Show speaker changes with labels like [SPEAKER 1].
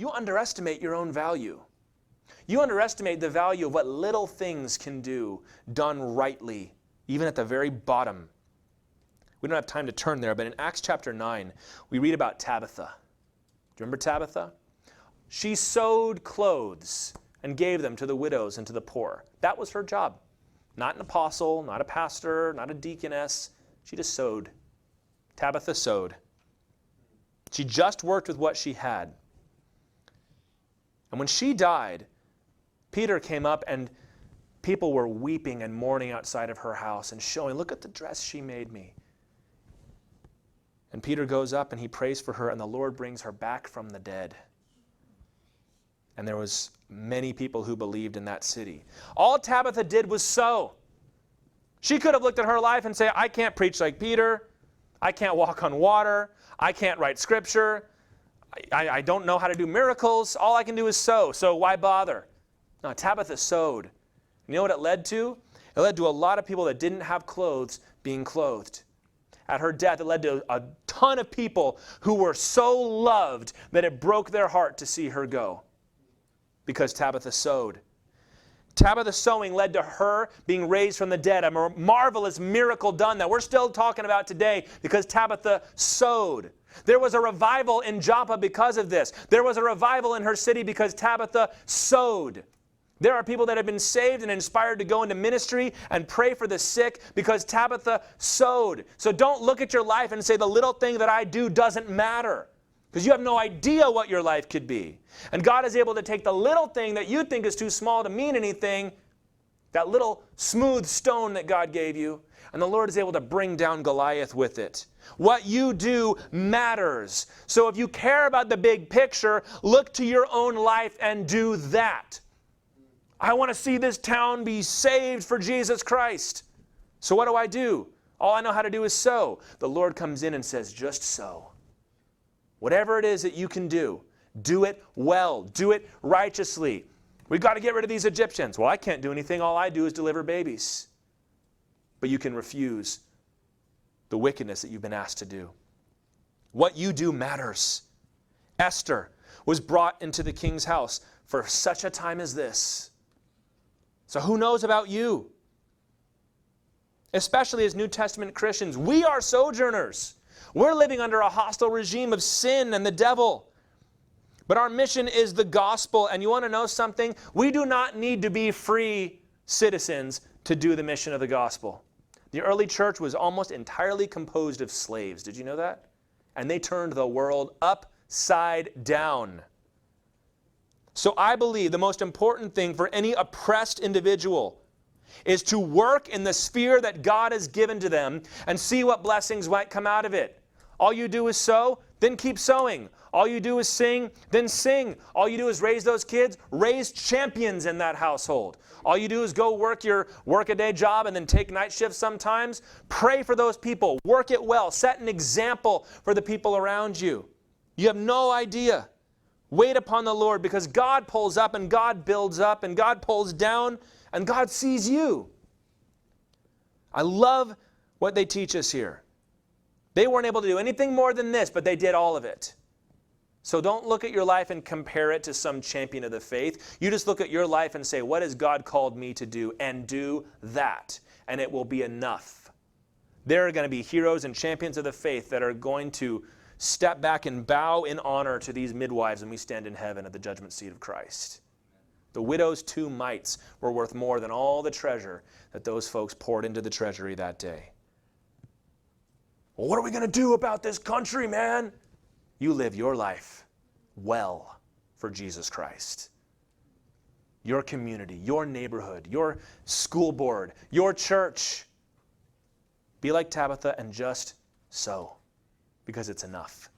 [SPEAKER 1] you underestimate your own value. You underestimate the value of what little things can do, done rightly, even at the very bottom. We don't have time to turn there, but in Acts chapter 9, we read about Tabitha. Do you remember Tabitha? She sewed clothes and gave them to the widows and to the poor. That was her job. Not an apostle, not a pastor, not a deaconess. She just sewed. Tabitha sewed. She just worked with what she had. And when she died, Peter came up and people were weeping and mourning outside of her house and showing, look at the dress she made me. And Peter goes up and he prays for her, and the Lord brings her back from the dead. And there was many people who believed in that city. All Tabitha did was sew. She could have looked at her life and say, I can't preach like Peter. I can't walk on water. I can't write scripture. I don't know how to do miracles. All I can do is sew, so why bother? No, Tabitha sewed. You know what it led to? It led to a lot of people that didn't have clothes being clothed. At her death, it led to a ton of people who were so loved that it broke their heart to see her go, because Tabitha sewed. Tabitha sewing led to her being raised from the dead, a marvelous miracle done that we're still talking about today because Tabitha sewed. There was a revival in Joppa because of this. There was a revival in her city because Tabitha sewed. There are people that have been saved and inspired to go into ministry and pray for the sick because Tabitha sewed. So don't look at your life and say the little thing that I do doesn't matter, because you have no idea what your life could be. And God is able to take the little thing that you think is too small to mean anything, that little smooth stone that God gave you, and the Lord is able to bring down Goliath with it. What you do matters. So if you care about the big picture, look to your own life and do that. I want to see this town be saved for Jesus Christ. So what do? All I know how to do is sew. The Lord comes in and says, just sew. Whatever it is that you can do it well. Do it righteously. We've got to get rid of these Egyptians. Well, I can't do anything. All I do is deliver babies. But you can refuse the wickedness that you've been asked to do. What you do matters. Esther was brought into the king's house for such a time as this. So who knows about you? Especially as New Testament Christians, we are sojourners. We're living under a hostile regime of sin and the devil. But our mission is the gospel. And you want to know something? We do not need to be free citizens to do the mission of the gospel. The early church was almost entirely composed of slaves. Did you know that? And they turned the world upside down. So I believe the most important thing for any oppressed individual is to work in the sphere that God has given to them and see what blessings might come out of it. All you do is sow, then keep sowing. All you do is sing, then sing. All you do is raise those kids, raise champions in that household. All you do is go work your work-a-day job and then take night shifts sometimes. Pray for those people. Work it well. Set an example for the people around you. You have no idea. Wait upon the Lord, because God pulls up and God builds up and God pulls down and God sees you. I love what they teach us here. They weren't able to do anything more than this, but they did all of it. So don't look at your life and compare it to some champion of the faith. You just look at your life and say, what has God called me to do? And do that. And it will be enough. There are going to be heroes and champions of the faith that are going to step back and bow in honor to these midwives when we stand in heaven at the judgment seat of Christ. The widow's 2 mites were worth more than all the treasure that those folks poured into the treasury that day. Well, what are we going to do about this country, man? You live your life well for Jesus Christ. Your community, your neighborhood, your school board, your church. Be like Tabitha and just sow, because it's enough.